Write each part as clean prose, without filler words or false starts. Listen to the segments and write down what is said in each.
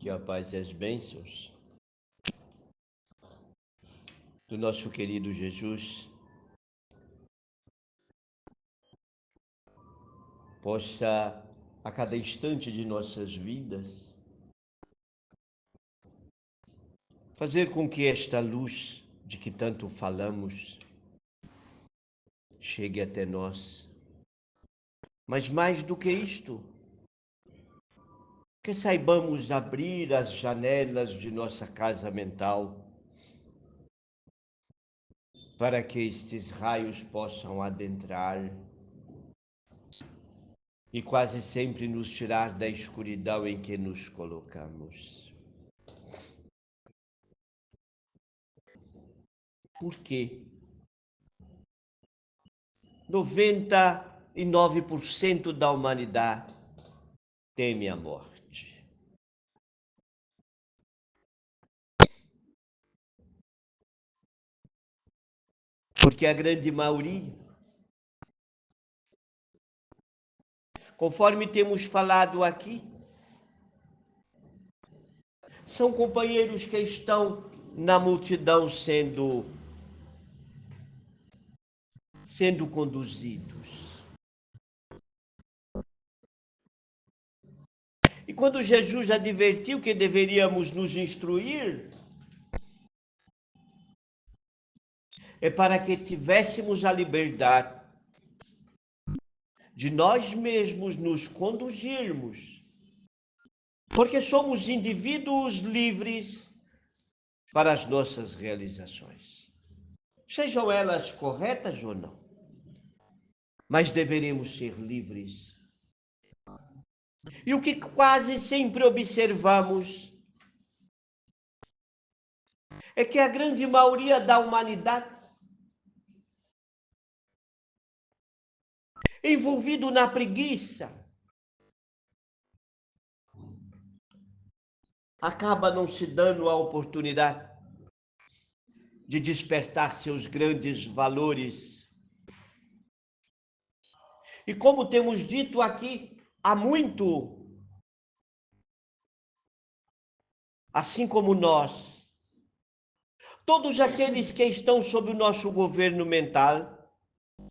Que a paz e as bênçãos do nosso querido Jesus possa, a cada instante de nossas vidas, fazer com que esta luz de que tanto falamos chegue até nós. Mas mais do que isto, que saibamos abrir as janelas de nossa casa mental para que estes raios possam adentrar e quase sempre nos tirar da escuridão em que nos colocamos. Por quê? 99% da humanidade teme a morte. Porque a grande maioria, conforme temos falado aqui, são companheiros que estão na multidão sendo conduzidos. E quando Jesus advertiu que deveríamos nos instruir, é para que tivéssemos a liberdade de nós mesmos nos conduzirmos, porque somos indivíduos livres para as nossas realizações, sejam elas corretas ou não, mas deveremos ser livres. E o que quase sempre observamos é que a grande maioria da humanidade, envolvido na preguiça, acaba não se dando a oportunidade de despertar seus grandes valores. E como temos dito aqui há muito, assim como nós, todos aqueles que estão sob o nosso governo mental,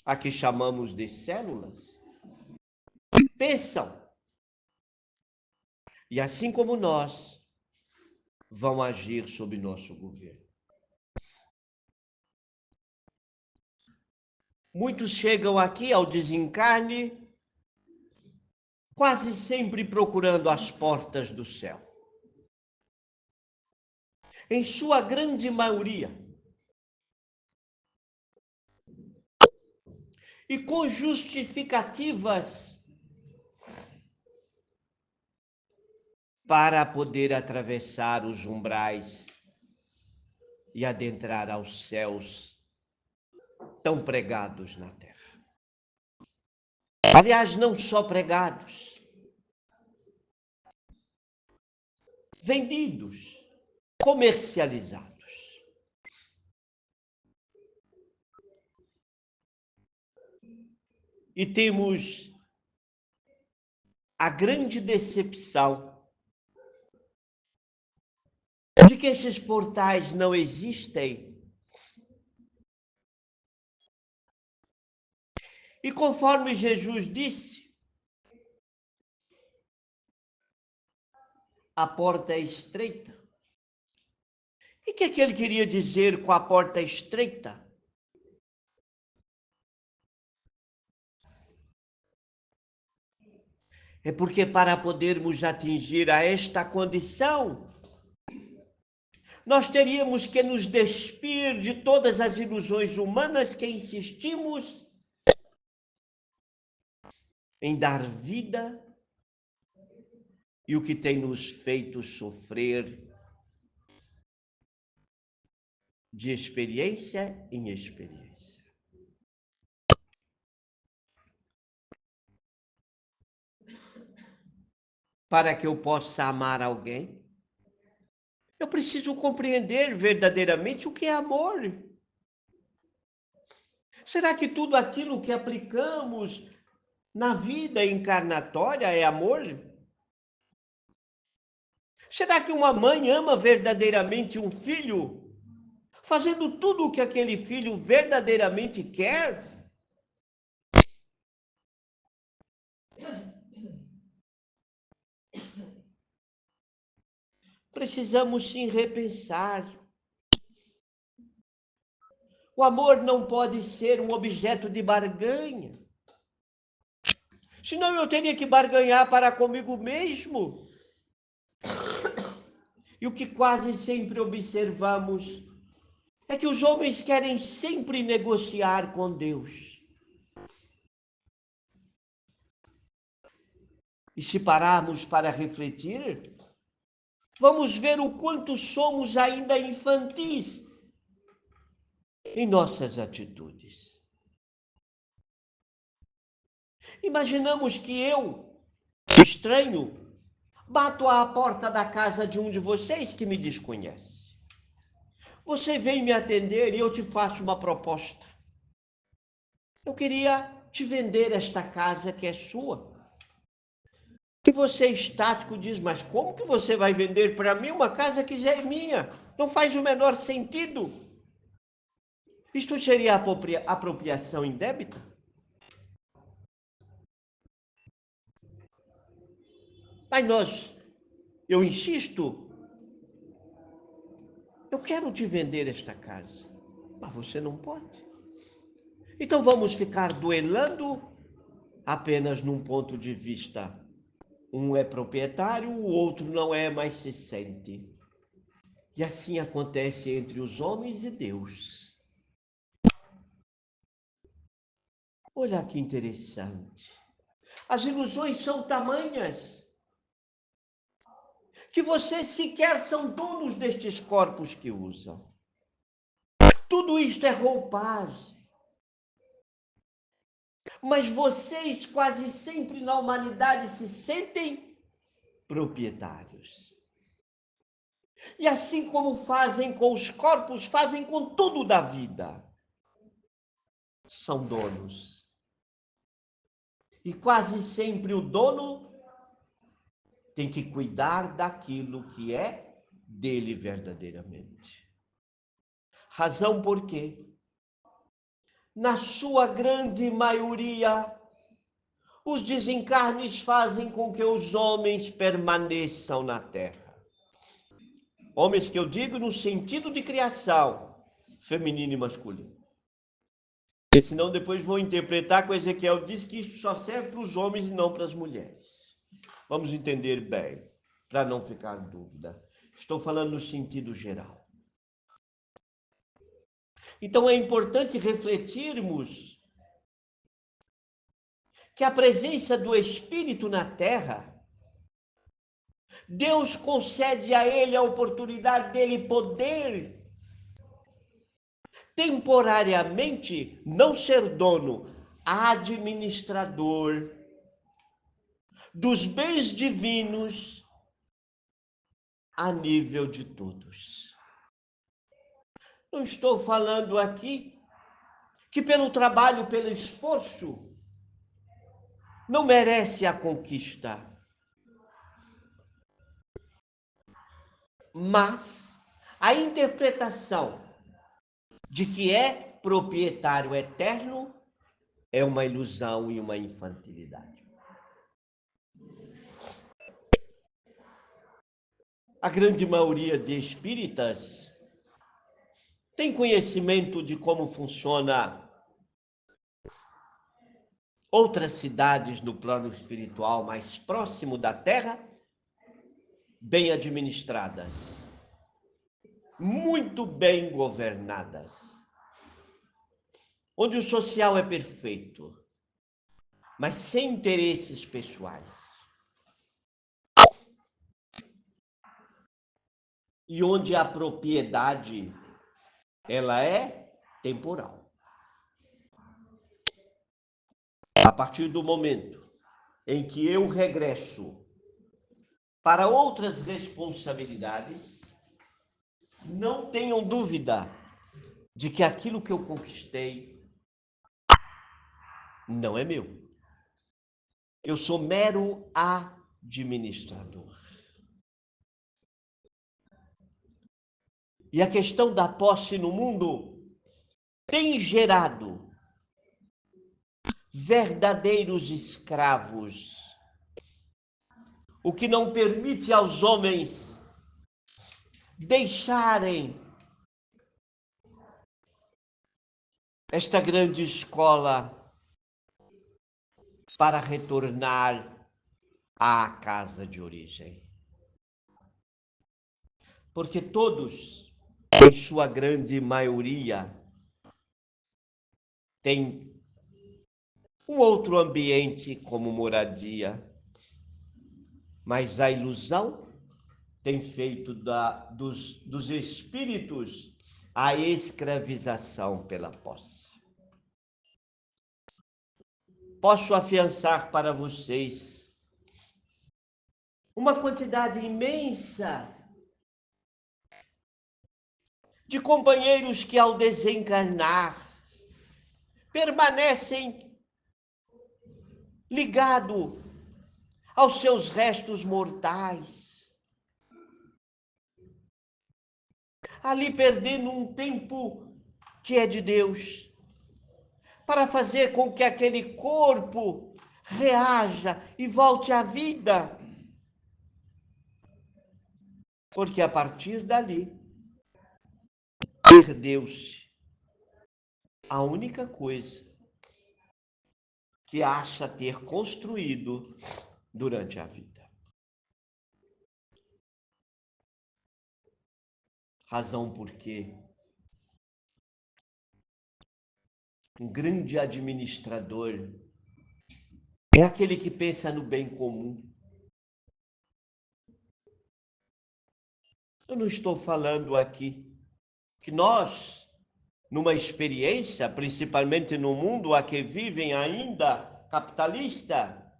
a que chamamos de células, pensam. E assim como nós, vão agir sob nosso governo. Muitos chegam aqui ao desencarne, quase sempre procurando as portas do céu. Em sua grande maioria. E com justificativas para poder atravessar os umbrais e adentrar aos céus tão pregados na terra. Aliás, não só pregados, vendidos, comercializados. E temos a grande decepção de que esses portais não existem. E conforme Jesus disse, a porta é estreita. E o que ele queria dizer com a porta estreita? É porque para podermos atingir a esta condição, nós teríamos que nos despir de todas as ilusões humanas que insistimos em dar vida e o que tem nos feito sofrer de experiência em experiência. Para que eu possa amar alguém, eu preciso compreender verdadeiramente o que é amor. Será que tudo aquilo que aplicamos na vida encarnatória é amor? Será que uma mãe ama verdadeiramente um filho, fazendo tudo o que aquele filho verdadeiramente quer? Precisamos sim repensar. O amor não pode ser um objeto de barganha. Senão eu teria que barganhar para comigo mesmo. E o que quase sempre observamos é que os homens querem sempre negociar com Deus. E se pararmos para refletir, vamos ver o quanto somos ainda infantis em nossas atitudes. Imaginamos que eu, estranho, bato à porta da casa de um de vocês que me desconhece. Você vem me atender e eu te faço uma proposta. Eu queria te vender esta casa que é sua. E você, estático, diz, mas como que você vai vender para mim uma casa que já é minha? Não faz o menor sentido. Isto seria apropriação indébita? Mas eu insisto, eu quero te vender esta casa, mas você não pode. Então vamos ficar duelando apenas num ponto de vista. Um é proprietário, o outro não é, mas se sente. E assim acontece entre os homens e Deus. Olha que interessante. As ilusões são tamanhas que vocês sequer são donos destes corpos que usam. Tudo isto é roupagem. Mas vocês quase sempre na humanidade se sentem proprietários. E assim como fazem com os corpos, fazem com tudo da vida. São donos. E quase sempre o dono tem que cuidar daquilo que é dele verdadeiramente. Razão por quê? Na sua grande maioria, os desencarnes fazem com que os homens permaneçam na Terra. Homens que eu digo no sentido de criação, feminino e masculino. Porque senão depois vão interpretar que o Ezequiel diz que isso só serve para os homens e não para as mulheres. Vamos entender bem, para não ficar dúvida. Estou falando no sentido geral. Então é importante refletirmos que a presença do Espírito na Terra, Deus concede a ele a oportunidade dele poder temporariamente não ser dono, administrador dos bens divinos a nível de todos. Não estou falando aqui que pelo trabalho, pelo esforço, não merece a conquista. Mas a interpretação de que é proprietário eterno é uma ilusão e uma infantilidade. A grande maioria de espíritas tem conhecimento de como funciona outras cidades no plano espiritual mais próximo da Terra, bem administradas, muito bem governadas, onde o social é perfeito, mas sem interesses pessoais. E onde a propriedade, ela é temporal. A partir do momento em que eu regresso para outras responsabilidades, não tenham dúvida de que aquilo que eu conquistei não é meu. Eu sou mero administrador. E a questão da posse no mundo tem gerado verdadeiros escravos, o que não permite aos homens deixarem esta grande escola para retornar à casa de origem. Porque todos, em sua grande maioria, têm um outro ambiente como moradia, mas a ilusão tem feito dos espíritos a escravização pela posse. Posso afiançar para vocês uma quantidade imensa de companheiros que, ao desencarnar, permanecem ligados aos seus restos mortais, ali perdendo um tempo que é de Deus, para fazer com que aquele corpo reaja e volte à vida. Porque a partir dali, perdeu-se a única coisa que acha ter construído durante a vida. Razão porque um grande administrador é aquele que pensa no bem comum. Eu não estou falando aqui que nós, numa experiência, principalmente no mundo a que vivem ainda capitalista,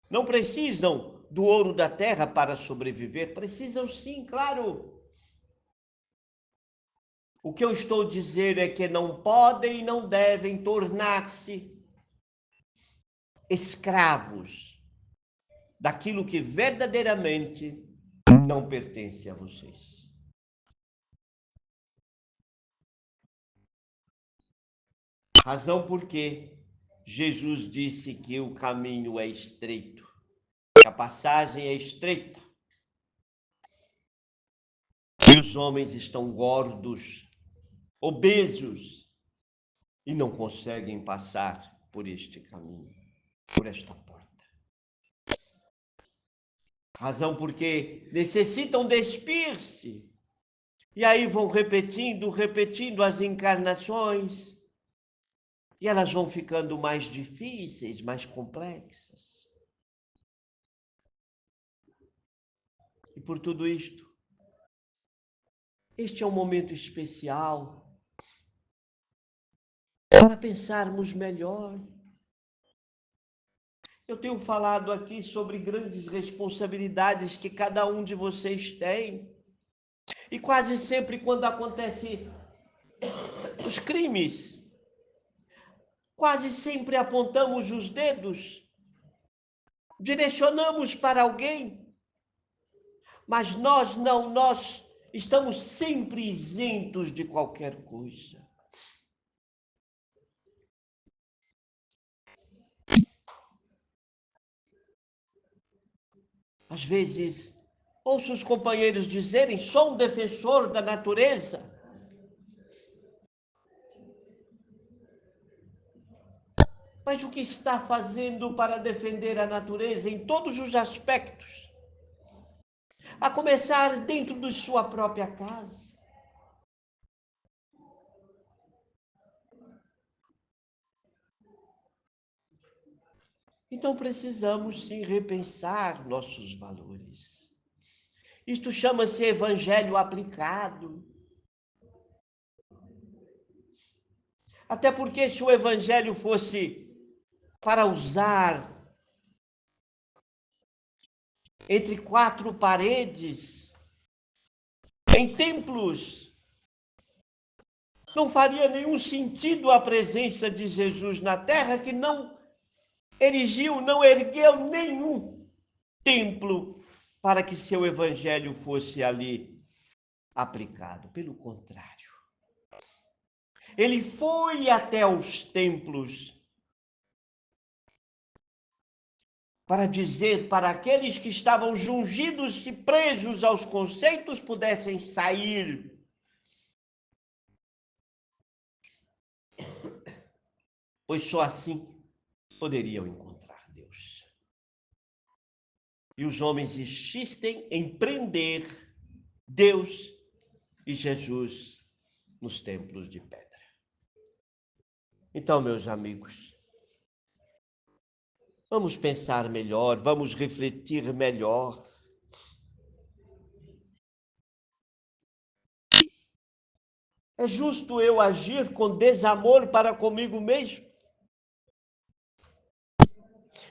não precisam do ouro da terra para sobreviver. Precisam sim, claro. O que eu estou dizendo é que não podem e não devem tornar-se escravos daquilo que verdadeiramente não pertence a vocês. Razão porque Jesus disse que o caminho é estreito, que a passagem é estreita. E os homens estão gordos, obesos, e não conseguem passar por este caminho, por esta porta. Razão porque necessitam despir-se. E aí vão repetindo as encarnações. E elas vão ficando mais difíceis, mais complexas. E por tudo isto, este é um momento especial para pensarmos melhor. Eu tenho falado aqui sobre grandes responsabilidades que cada um de vocês tem. E quase sempre quando acontecem os crimes, quase sempre apontamos os dedos, direcionamos para alguém, mas nós não, nós estamos sempre isentos de qualquer coisa. Às vezes, ouço os companheiros dizerem, sou um defensor da natureza. Mas o que está fazendo para defender a natureza em todos os aspectos? A começar dentro de sua própria casa. Então precisamos sim repensar nossos valores. Isto chama-se evangelho aplicado. Até porque se o evangelho fosse para usar entre quatro paredes, em templos, não faria nenhum sentido a presença de Jesus na terra, que não erigiu, não ergueu nenhum templo para que seu evangelho fosse ali aplicado. Pelo contrário, ele foi até os templos para dizer para aqueles que estavam jungidos e presos aos conceitos pudessem sair. Pois só assim poderiam encontrar Deus. E os homens insistem em prender Deus e Jesus nos templos de pedra. Então, meus amigos, vamos pensar melhor, vamos refletir melhor. É justo eu agir com desamor para comigo mesmo?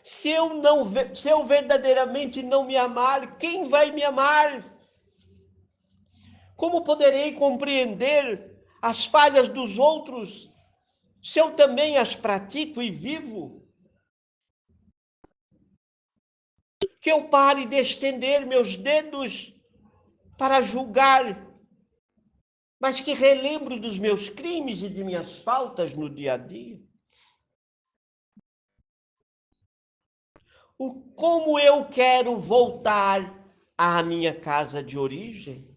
Se eu verdadeiramente não me amar, quem vai me amar? Como poderei compreender as falhas dos outros se eu também as pratico e vivo? Que eu pare de estender meus dedos para julgar, mas que relembro dos meus crimes e de minhas faltas no dia a dia. Como eu quero voltar à minha casa de origem?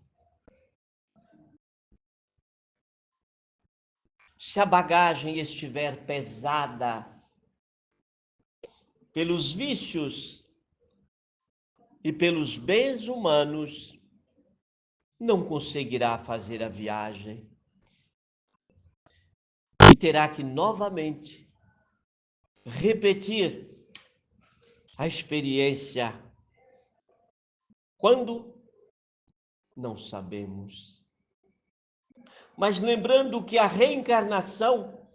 Se a bagagem estiver pesada pelos vícios e pelos bens humanos, não conseguirá fazer a viagem e terá que novamente repetir a experiência. Quando? Não sabemos. Mas lembrando que a reencarnação,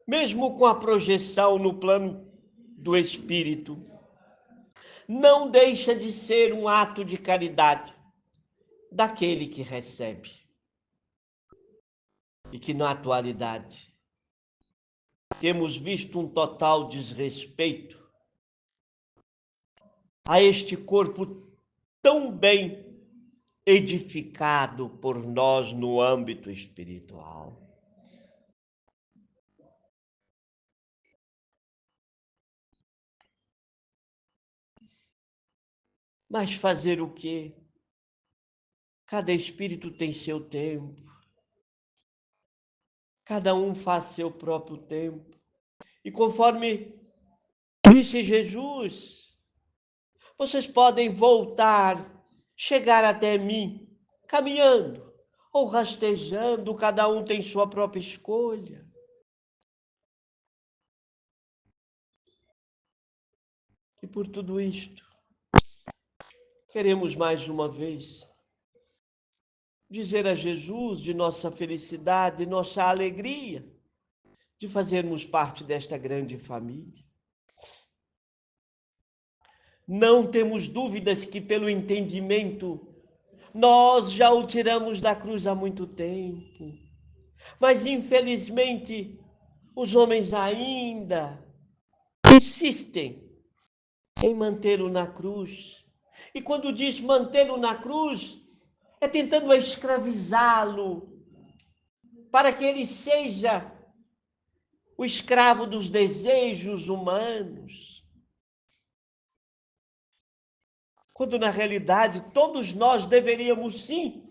mesmo com a projeção no plano do espírito, não deixa de ser um ato de caridade daquele que recebe. E que na atualidade temos visto um total desrespeito a este corpo tão bem edificado por nós no âmbito espiritual. Mas fazer o quê? Cada espírito tem seu tempo. Cada um faz seu próprio tempo. E conforme disse Jesus, vocês podem voltar, chegar até mim, caminhando ou rastejando, cada um tem sua própria escolha. E por tudo isto, queremos mais uma vez dizer a Jesus de nossa felicidade, nossa alegria de fazermos parte desta grande família. Não temos dúvidas que pelo entendimento nós já o tiramos da cruz há muito tempo. Mas infelizmente os homens ainda insistem em mantê-lo na cruz. E quando diz mantê-lo na cruz, é tentando escravizá-lo para que ele seja o escravo dos desejos humanos. Quando na realidade todos nós deveríamos sim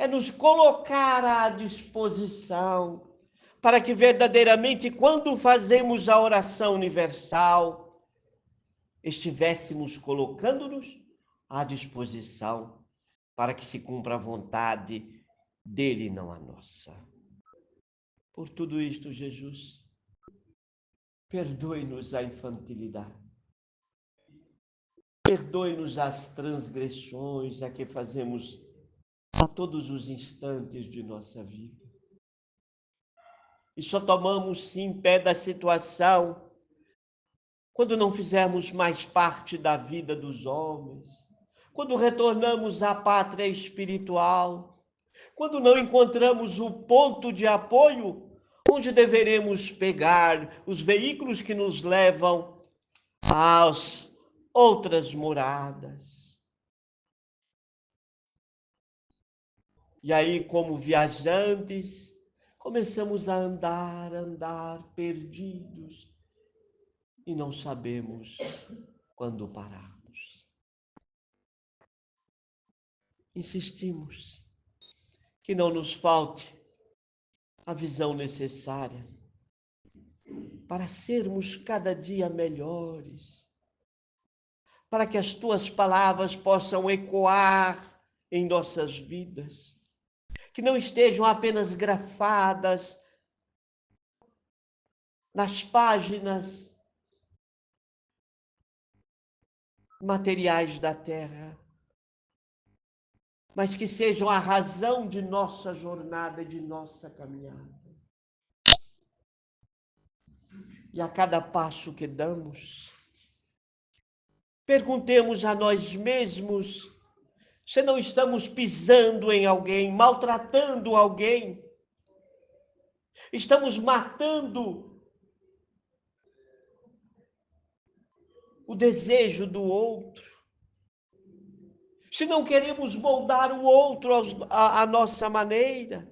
nos colocar à disposição para que verdadeiramente quando fazemos a oração universal estivéssemos colocando-nos à disposição para que se cumpra a vontade dele e não a nossa. Por tudo isto, Jesus, perdoe-nos a infantilidade. Perdoe-nos as transgressões a que fazemos a todos os instantes de nossa vida. E só tomamos sim pé da situação quando não fizermos mais parte da vida dos homens, quando retornamos à pátria espiritual, quando não encontramos o ponto de apoio onde deveremos pegar os veículos que nos levam às outras moradas. E aí, como viajantes, começamos a andar, perdidos, e não sabemos quando pararmos. Insistimos que não nos falte a visão necessária para sermos cada dia melhores, para que as tuas palavras possam ecoar em nossas vidas, que não estejam apenas grafadas nas páginas materiais da terra, mas que sejam a razão de nossa jornada, de nossa caminhada. E a cada passo que damos, perguntemos a nós mesmos se não estamos pisando em alguém, maltratando alguém, estamos matando o desejo do outro, se não queremos moldar o outro à nossa maneira,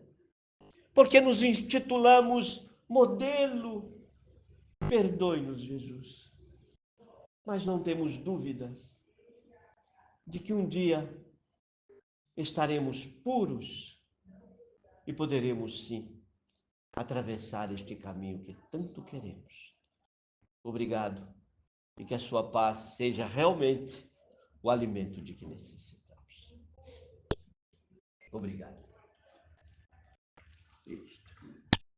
porque nos intitulamos modelo. Perdoe-nos, Jesus, mas não temos dúvidas de que um dia estaremos puros e poderemos, sim, atravessar este caminho que tanto queremos. Obrigado, e que a sua paz seja realmente o alimento de que necessitamos. Obrigado.